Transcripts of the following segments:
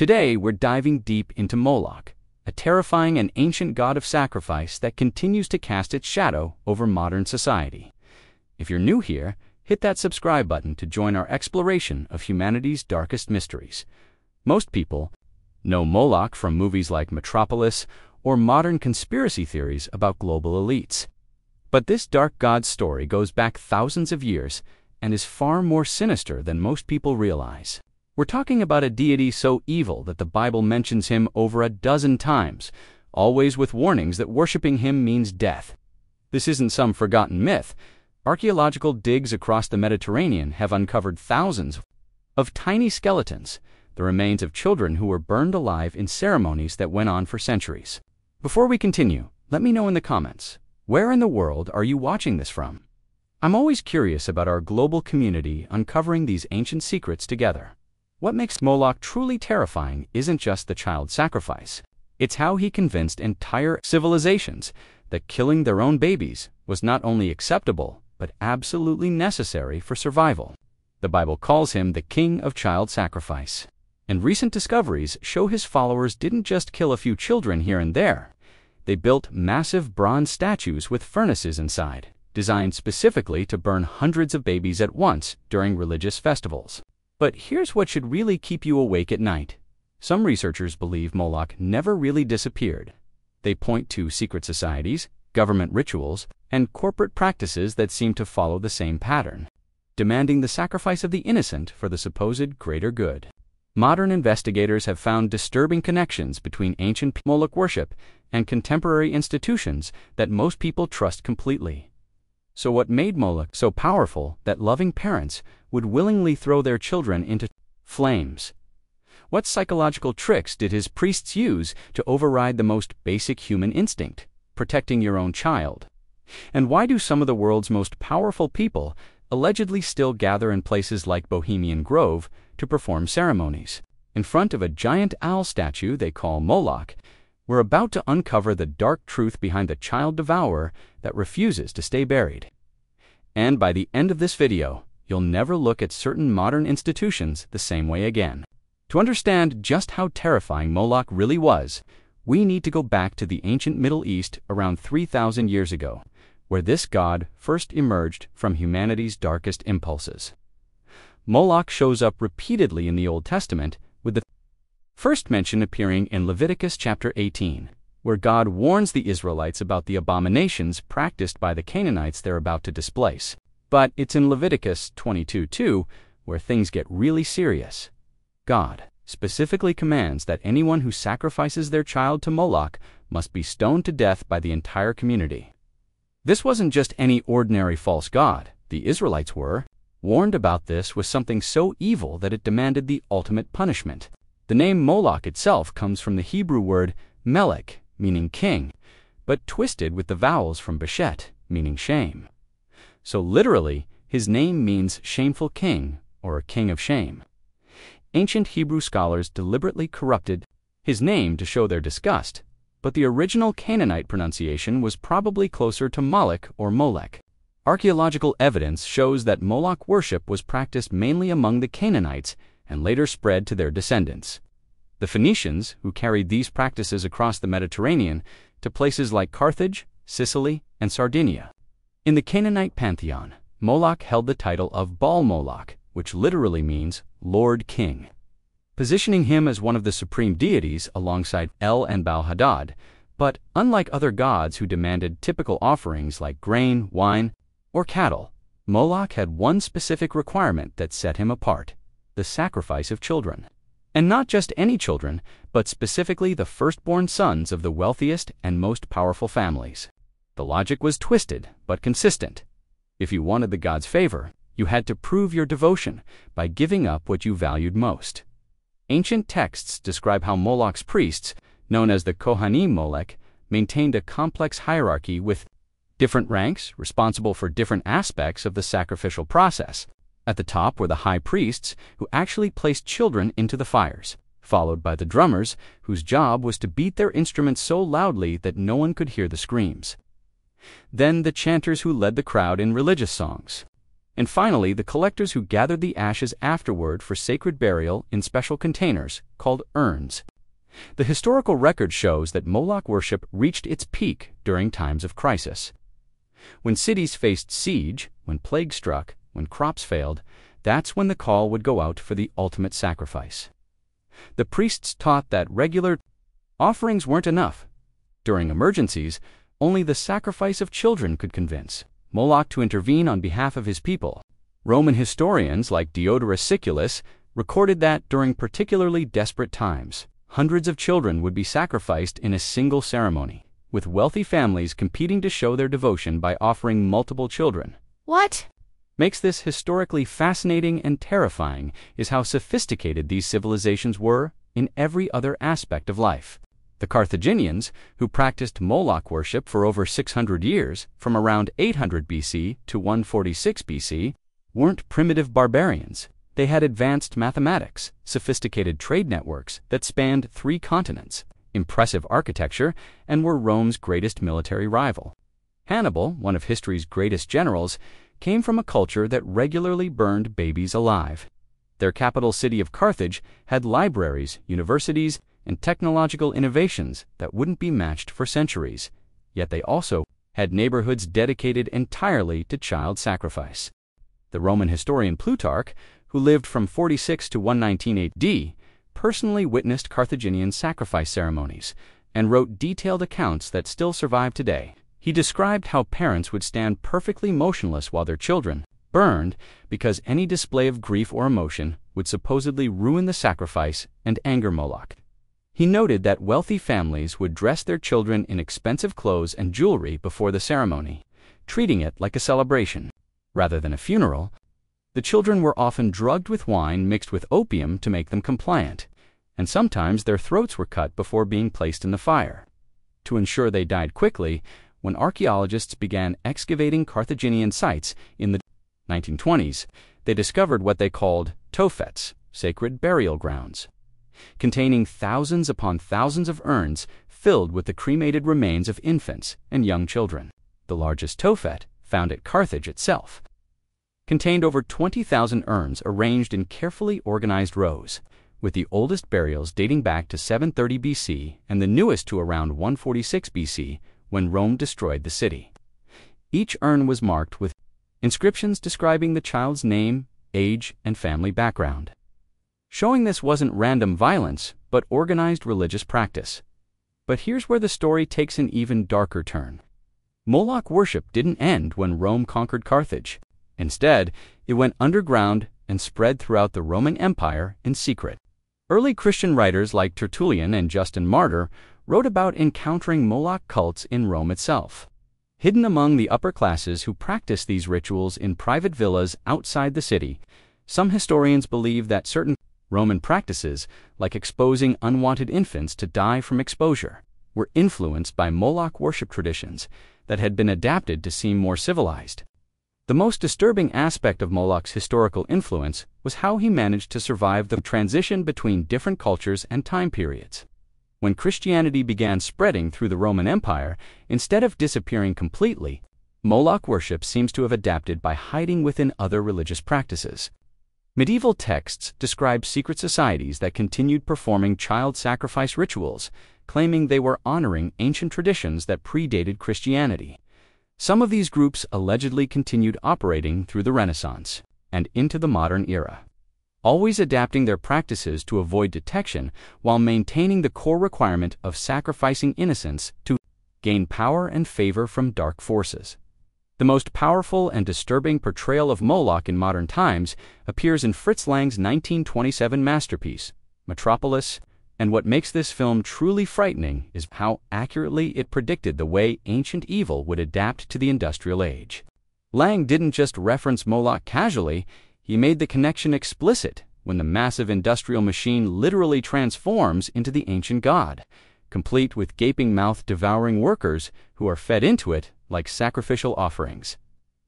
Today, we're diving deep into Moloch, a terrifying and ancient god of sacrifice that continues to cast its shadow over modern society. If you're new here, hit that subscribe button to join our exploration of humanity's darkest mysteries. Most people know Moloch from movies like Metropolis or modern conspiracy theories about global elites. But this dark god's story goes back thousands of years and is far more sinister than most people realize. We're talking about a deity so evil that the Bible mentions him over a dozen times, always with warnings that worshiping him means death. This isn't some forgotten myth. Archaeological digs across the Mediterranean have uncovered thousands of tiny skeletons, the remains of children who were burned alive in ceremonies that went on for centuries. Before we continue, let me know in the comments, where in the world are you watching this from? I'm always curious about our global community uncovering these ancient secrets together. What makes Moloch truly terrifying isn't just the child sacrifice. It's how he convinced entire civilizations that killing their own babies was not only acceptable, but absolutely necessary for survival. The Bible calls him the king of child sacrifice. And recent discoveries show his followers didn't just kill a few children here and there. They built massive bronze statues with furnaces inside, designed specifically to burn hundreds of babies at once during religious festivals. But here's what should really keep you awake at night. Some researchers believe Moloch never really disappeared. They point to secret societies, government rituals, and corporate practices that seem to follow the same pattern, demanding the sacrifice of the innocent for the supposed greater good. Modern investigators have found disturbing connections between ancient Moloch worship and contemporary institutions that most people trust completely. So what made Moloch so powerful that loving parents would willingly throw their children into flames? What psychological tricks did his priests use to override the most basic human instinct, protecting your own child? And why do some of the world's most powerful people allegedly still gather in places like Bohemian Grove to perform ceremonies? In front of a giant owl statue they call Moloch, we're about to uncover the dark truth behind the child devourer that refuses to stay buried. And by the end of this video, you'll never look at certain modern institutions the same way again. To understand just how terrifying Moloch really was, we need to go back to the ancient Middle East around 3,000 years ago, where this god first emerged from humanity's darkest impulses. Moloch shows up repeatedly in the Old Testament, with the first mention appearing in Leviticus chapter 18, where God warns the Israelites about the abominations practiced by the Canaanites they're about to displace. But it's in Leviticus 22:2 where things get really serious. God specifically commands that anyone who sacrifices their child to Moloch must be stoned to death by the entire community. This wasn't just any ordinary false god. The Israelites were warned about this was something so evil that it demanded the ultimate punishment. The name Moloch itself comes from the Hebrew word Melech, meaning king, but twisted with the vowels from Beshet, meaning shame. So literally, his name means shameful king, or king of shame. Ancient Hebrew scholars deliberately corrupted his name to show their disgust, but the original Canaanite pronunciation was probably closer to Moloch or Molech. Archaeological evidence shows that Moloch worship was practiced mainly among the Canaanites and later spread to their descendants. The Phoenicians, who carried these practices across the Mediterranean to places like Carthage, Sicily, and Sardinia. In the Canaanite pantheon, Moloch held the title of Baal Moloch, which literally means Lord King, positioning him as one of the supreme deities alongside El and Baal-Hadad. But unlike other gods who demanded typical offerings like grain, wine, or cattle, Moloch had one specific requirement that set him apart: the sacrifice of children. And not just any children, but specifically the firstborn sons of the wealthiest and most powerful families. The logic was twisted, but consistent. If you wanted the god's favor, you had to prove your devotion by giving up what you valued most. Ancient texts describe how Moloch's priests, known as the Kohanim Molech, maintained a complex hierarchy with different ranks responsible for different aspects of the sacrificial process. At the top were the high priests, who actually placed children into the fires, followed by the drummers, whose job was to beat their instruments so loudly that no one could hear the screams. Then the chanters, who led the crowd in religious songs. And finally, the collectors who gathered the ashes afterward for sacred burial in special containers called urns. The historical record shows that Moloch worship reached its peak during times of crisis. When cities faced siege, when plague struck, when crops failed, that's when the call would go out for the ultimate sacrifice. The priests taught that regular offerings weren't enough. During emergencies, only the sacrifice of children could convince Moloch to intervene on behalf of his people. Roman historians like Diodorus Siculus recorded that during particularly desperate times, hundreds of children would be sacrificed in a single ceremony, with wealthy families competing to show their devotion by offering multiple children. What makes this historically fascinating and terrifying is how sophisticated these civilizations were in every other aspect of life. The Carthaginians, who practiced Moloch worship for over 600 years, from around 800 BC to 146 BC, weren't primitive barbarians. They had advanced mathematics, sophisticated trade networks that spanned 3 continents, impressive architecture, and were Rome's greatest military rival. Hannibal, one of history's greatest generals, came from a culture that regularly burned babies alive. Their capital city of Carthage had libraries, universities, and technological innovations that wouldn't be matched for centuries, yet they also had neighborhoods dedicated entirely to child sacrifice. The Roman historian Plutarch, who lived from 46 to 119 AD, personally witnessed Carthaginian sacrifice ceremonies and wrote detailed accounts that still survive today. He described how parents would stand perfectly motionless while their children burned because any display of grief or emotion would supposedly ruin the sacrifice and anger Moloch. He noted that wealthy families would dress their children in expensive clothes and jewelry before the ceremony, treating it like a celebration. Rather than a funeral, the children were often drugged with wine mixed with opium to make them compliant, and sometimes their throats were cut before being placed in the fire. To ensure they died quickly, when archaeologists began excavating Carthaginian sites in the 1920s, they discovered what they called tophets, sacred burial grounds, containing thousands upon thousands of urns filled with the cremated remains of infants and young children. The largest tophet, found at Carthage itself, contained over 20,000 urns arranged in carefully organized rows, with the oldest burials dating back to 730 BC and the newest to around 146 BC, when Rome destroyed the city. Each urn was marked with inscriptions describing the child's name, age, and family background, showing this wasn't random violence, but organized religious practice. But here's where the story takes an even darker turn. Moloch worship didn't end when Rome conquered Carthage. Instead, it went underground and spread throughout the Roman Empire in secret. Early Christian writers like Tertullian and Justin Martyr wrote about encountering Moloch cults in Rome itself. Hidden among the upper classes who practiced these rituals in private villas outside the city, some historians believe that certain Roman practices, like exposing unwanted infants to die from exposure, were influenced by Moloch worship traditions that had been adapted to seem more civilized. The most disturbing aspect of Moloch's historical influence was how he managed to survive the transition between different cultures and time periods. When Christianity began spreading through the Roman Empire, instead of disappearing completely, Moloch worship seems to have adapted by hiding within other religious practices. Medieval texts describe secret societies that continued performing child sacrifice rituals, claiming they were honoring ancient traditions that predated Christianity. Some of these groups allegedly continued operating through the Renaissance and into the modern era, always adapting their practices to avoid detection while maintaining the core requirement of sacrificing innocents to gain power and favor from dark forces. The most powerful and disturbing portrayal of Moloch in modern times appears in Fritz Lang's 1927 masterpiece, Metropolis, and what makes this film truly frightening is how accurately it predicted the way ancient evil would adapt to the industrial age. Lang didn't just reference Moloch casually, he made the connection explicit when the massive industrial machine literally transforms into the ancient god, complete with gaping-mouthed devouring workers who are fed into it like sacrificial offerings.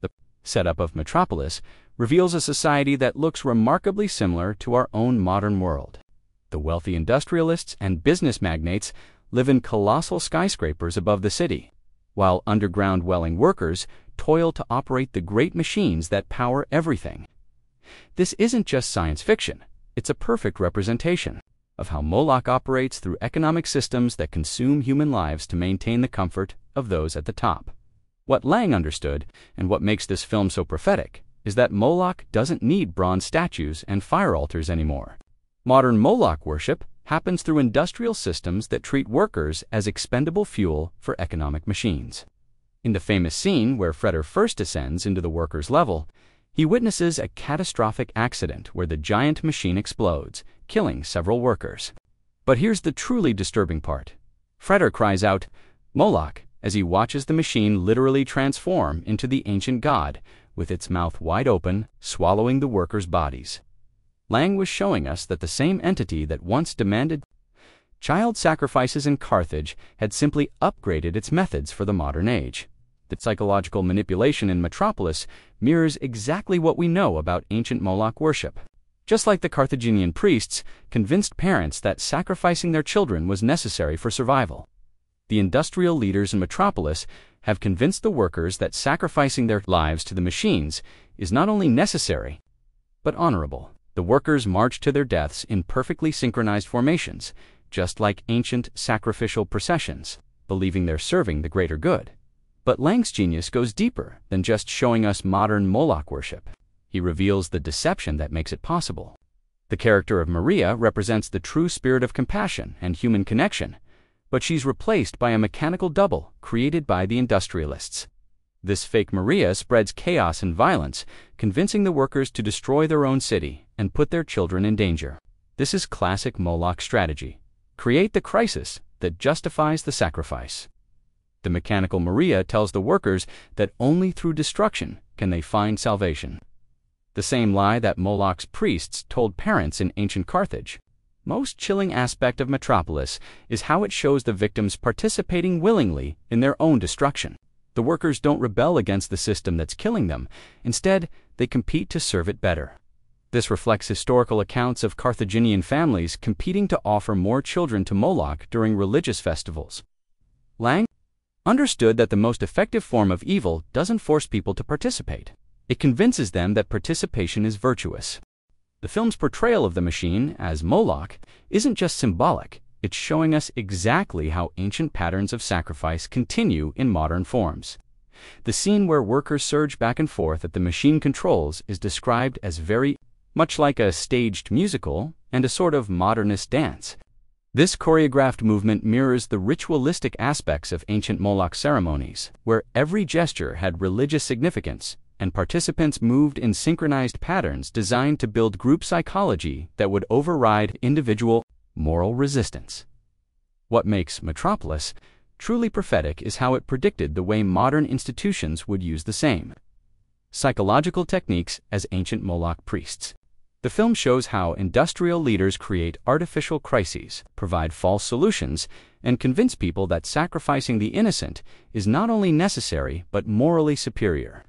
The setup of Metropolis reveals a society that looks remarkably similar to our own modern world. The wealthy industrialists and business magnates live in colossal skyscrapers above the city, while underground dwelling workers toil to operate the great machines that power everything. This isn't just science fiction, it's a perfect representation of how Moloch operates through economic systems that consume human lives to maintain the comfort of those at the top. What Lang understood, and what makes this film so prophetic, is that Moloch doesn't need bronze statues and fire altars anymore. Modern Moloch worship happens through industrial systems that treat workers as expendable fuel for economic machines. In the famous scene where Freder first descends into the workers' level, he witnesses a catastrophic accident where the giant machine explodes, killing several workers. But here's the truly disturbing part. Freder cries out, "Moloch," as he watches the machine literally transform into the ancient god, with its mouth wide open, swallowing the workers' bodies. Lang was showing us that the same entity that once demanded child sacrifices in Carthage had simply upgraded its methods for the modern age. That psychological manipulation in Metropolis mirrors exactly what we know about ancient Moloch worship. Just like the Carthaginian priests convinced parents that sacrificing their children was necessary for survival, the industrial leaders in Metropolis have convinced the workers that sacrificing their lives to the machines is not only necessary, but honorable. The workers march to their deaths in perfectly synchronized formations, just like ancient sacrificial processions, believing they're serving the greater good. But Lang's genius goes deeper than just showing us modern Moloch worship. He reveals the deception that makes it possible. The character of Maria represents the true spirit of compassion and human connection, but she's replaced by a mechanical double created by the industrialists. This fake Maria spreads chaos and violence, convincing the workers to destroy their own city and put their children in danger. This is classic Moloch strategy. Create the crisis that justifies the sacrifice. The mechanical Maria tells the workers that only through destruction can they find salvation. The same lie that Moloch's priests told parents in ancient Carthage. Most chilling aspect of Metropolis is how it shows the victims participating willingly in their own destruction. The workers don't rebel against the system that's killing them. Instead, they compete to serve it better. This reflects historical accounts of Carthaginian families competing to offer more children to Moloch during religious festivals. Lang understood that the most effective form of evil doesn't force people to participate. It convinces them that participation is virtuous. The film's portrayal of the machine as Moloch isn't just symbolic, it's showing us exactly how ancient patterns of sacrifice continue in modern forms. The scene where workers surge back and forth at the machine controls is described as very much like a staged musical and a sort of modernist dance. This choreographed movement mirrors the ritualistic aspects of ancient Moloch ceremonies, where every gesture had religious significance, and participants moved in synchronized patterns designed to build group psychology that would override individual moral resistance. What makes Metropolis truly prophetic is how it predicted the way modern institutions would use the same psychological techniques as ancient Moloch priests. The film shows how industrial leaders create artificial crises, provide false solutions, and convince people that sacrificing the innocent is not only necessary but morally superior.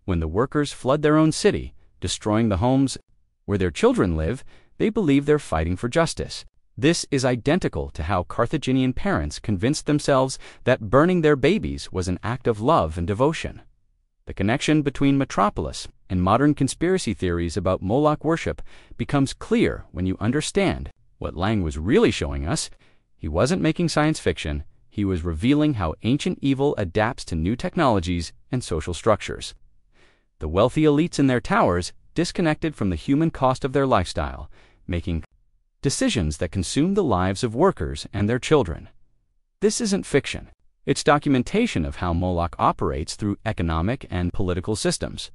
When the workers flood their own city, destroying the homes where their children live, they believe they're fighting for justice. This is identical to how Carthaginian parents convinced themselves that burning their babies was an act of love and devotion. The connection between Metropolis and modern conspiracy theories about Moloch worship becomes clear when you understand what Lang was really showing us. He wasn't making science fiction, he was revealing how ancient evil adapts to new technologies and social structures. The wealthy elites in their towers disconnected from the human cost of their lifestyle, making decisions that consume the lives of workers and their children. This isn't fiction. It's documentation of how Moloch operates through economic and political systems.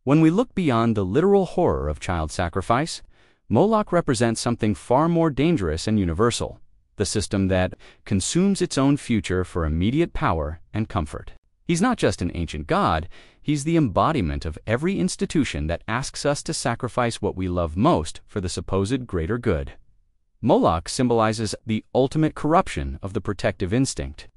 When we look beyond the literal horror of child sacrifice, Moloch represents something far more dangerous and universal, the system that consumes its own future for immediate power and comfort. He's not just an ancient god, he's the embodiment of every institution that asks us to sacrifice what we love most for the supposed greater good. Moloch symbolizes the ultimate corruption of the protective instinct.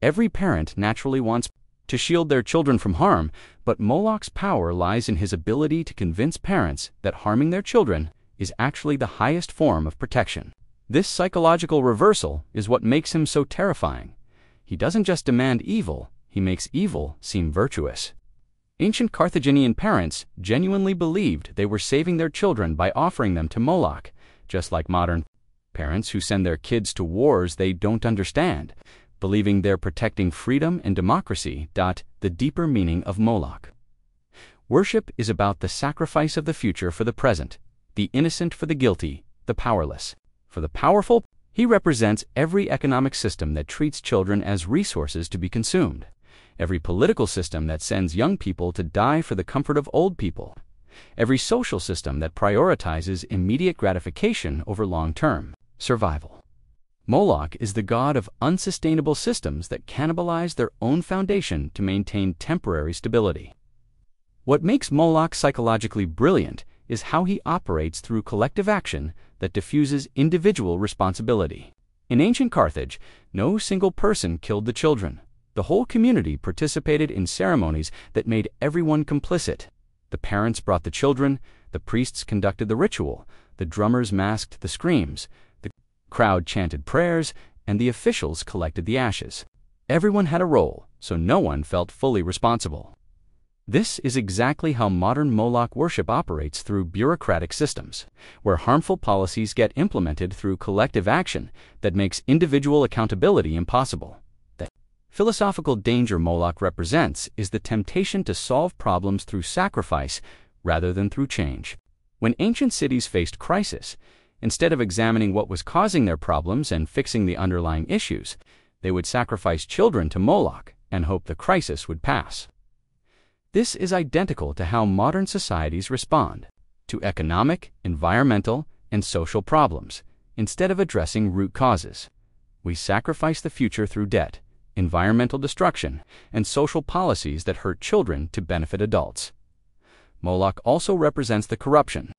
Every parent naturally wants to shield their children from harm, but Moloch's power lies in his ability to convince parents that harming their children is actually the highest form of protection. This psychological reversal is what makes him so terrifying. He doesn't just demand evil, he makes evil seem virtuous. Ancient Carthaginian parents genuinely believed they were saving their children by offering them to Moloch, just like modern parents who send their kids to wars they don't understand, believing they're protecting freedom and democracy. The deeper meaning of Moloch. Worship is about the sacrifice of the future for the present, the innocent for the guilty, the powerless for the powerful. He represents every economic system that treats children as resources to be consumed, every political system that sends young people to die for the comfort of old people, every social system that prioritizes immediate gratification over long-term survival. Moloch is the god of unsustainable systems that cannibalize their own foundation to maintain temporary stability. What makes Moloch psychologically brilliant is how he operates through collective action that diffuses individual responsibility. In ancient Carthage, no single person killed the children. The whole community participated in ceremonies that made everyone complicit. The parents brought the children, the priests conducted the ritual, the drummers masked the screams, the crowd chanted prayers, and the officials collected the ashes. Everyone had a role, so no one felt fully responsible. This is exactly how modern Moloch worship operates through bureaucratic systems, where harmful policies get implemented through collective action that makes individual accountability impossible. The philosophical danger Moloch represents is the temptation to solve problems through sacrifice rather than through change. When ancient cities faced crisis, instead of examining what was causing their problems and fixing the underlying issues, they would sacrifice children to Moloch and hope the crisis would pass. This is identical to how modern societies respond to economic, environmental, and social problems. Instead of addressing root causes, we sacrifice the future through debt, environmental destruction, and social policies that hurt children to benefit adults. Moloch also represents the corruption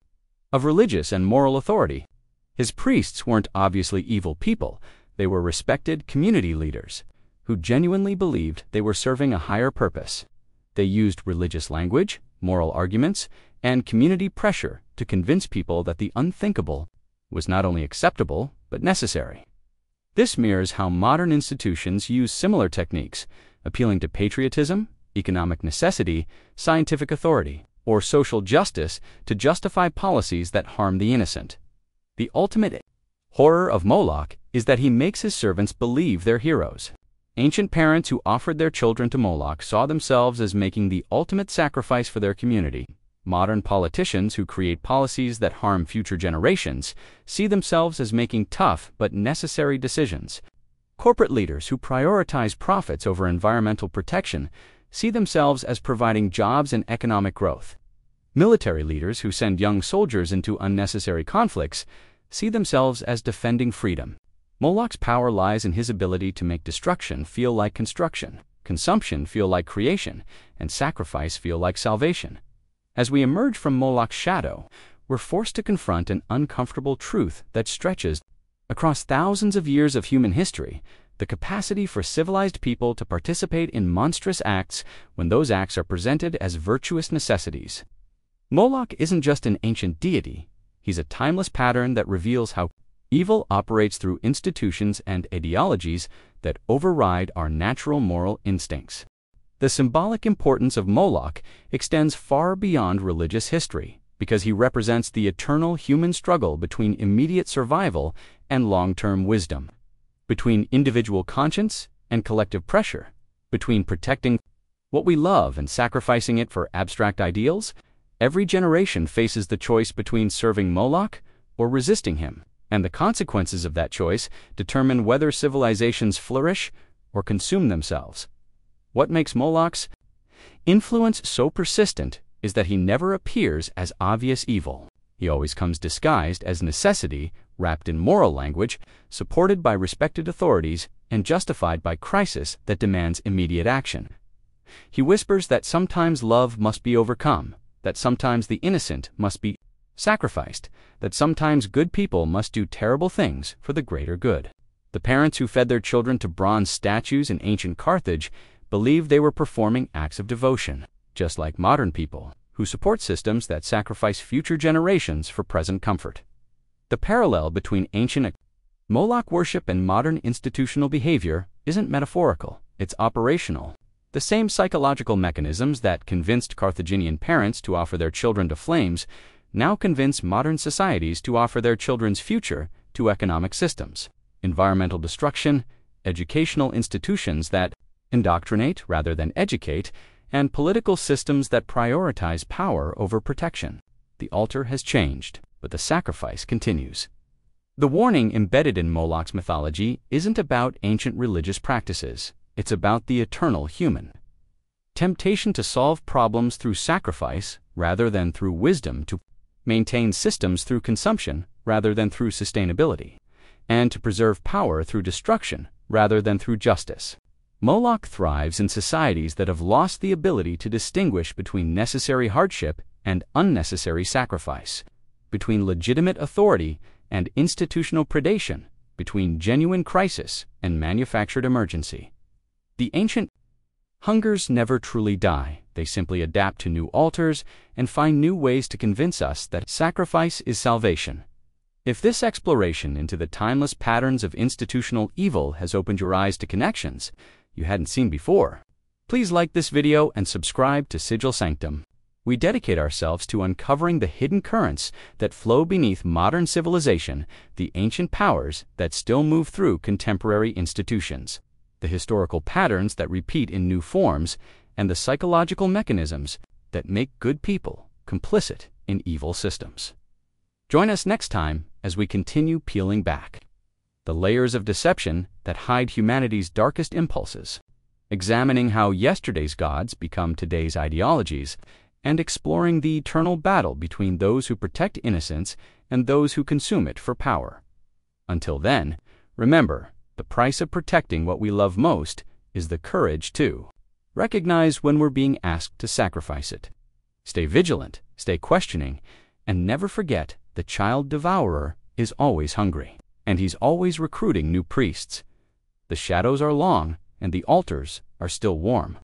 of religious and moral authority. His priests weren't obviously evil people. They were respected community leaders who genuinely believed they were serving a higher purpose. They used religious language, moral arguments, and community pressure to convince people that the unthinkable was not only acceptable, but necessary. This mirrors how modern institutions use similar techniques, appealing to patriotism, economic necessity, scientific authority, or social justice to justify policies that harm the innocent. The ultimate horror of Moloch is that he makes his servants believe they're heroes. Ancient parents who offered their children to Moloch saw themselves as making the ultimate sacrifice for their community. Modern politicians who create policies that harm future generations see themselves as making tough but necessary decisions. Corporate leaders who prioritize profits over environmental protection see themselves as providing jobs and economic growth. Military leaders who send young soldiers into unnecessary conflicts see themselves as defending freedom. Moloch's power lies in his ability to make destruction feel like construction, consumption feel like creation, and sacrifice feel like salvation. As we emerge from Moloch's shadow, we're forced to confront an uncomfortable truth that stretches across thousands of years of human history: the capacity for civilized people to participate in monstrous acts when those acts are presented as virtuous necessities. Moloch isn't just an ancient deity, he's a timeless pattern that reveals how evil operates through institutions and ideologies that override our natural moral instincts. The symbolic importance of Moloch extends far beyond religious history, because he represents the eternal human struggle between immediate survival and long-term wisdom, between individual conscience and collective pressure, between protecting what we love and sacrificing it for abstract ideals. Every generation faces the choice between serving Moloch or resisting him, and the consequences of that choice determine whether civilizations flourish or consume themselves. What makes Moloch's influence so persistent is that he never appears as obvious evil. He always comes disguised as necessity, wrapped in moral language, supported by respected authorities, and justified by crisis that demands immediate action. He whispers that sometimes love must be overcome, that sometimes the innocent must be sacrificed, that sometimes good people must do terrible things for the greater good. The parents who fed their children to bronze statues in ancient Carthage believed they were performing acts of devotion, just like modern people who support systems that sacrifice future generations for present comfort. The parallel between ancient Moloch worship and modern institutional behavior isn't metaphorical, it's operational. The same psychological mechanisms that convinced Carthaginian parents to offer their children to flames now convince modern societies to offer their children's future to economic systems, environmental destruction, educational institutions that indoctrinate rather than educate, and political systems that prioritize power over protection. The altar has changed, but the sacrifice continues. The warning embedded in Moloch's mythology isn't about ancient religious practices. It's about the eternal human. Temptation to solve problems through sacrifice rather than through wisdom, to maintain systems through consumption rather than through sustainability, and to preserve power through destruction rather than through justice. Moloch thrives in societies that have lost the ability to distinguish between necessary hardship and unnecessary sacrifice, between legitimate authority and institutional predation, between genuine crisis and manufactured emergency. The ancient hungers never truly die. They simply adapt to new altars and find new ways to convince us that sacrifice is salvation. If this exploration into the timeless patterns of institutional evil has opened your eyes to connections you hadn't seen before, please like this video and subscribe to Sigil Sanctum. We dedicate ourselves to uncovering the hidden currents that flow beneath modern civilization, the ancient powers that still move through contemporary institutions, the historical patterns that repeat in new forms, and the psychological mechanisms that make good people complicit in evil systems. Join us next time as we continue peeling back the layers of deception that hide humanity's darkest impulses, examining how yesterday's gods become today's ideologies, and exploring the eternal battle between those who protect innocence and those who consume it for power. Until then, remember, the price of protecting what we love most is the courage to recognize when we're being asked to sacrifice it. Stay vigilant, stay questioning, and never forget the child devourer is always hungry, and he's always recruiting new priests. The shadows are long, and the altars are still warm.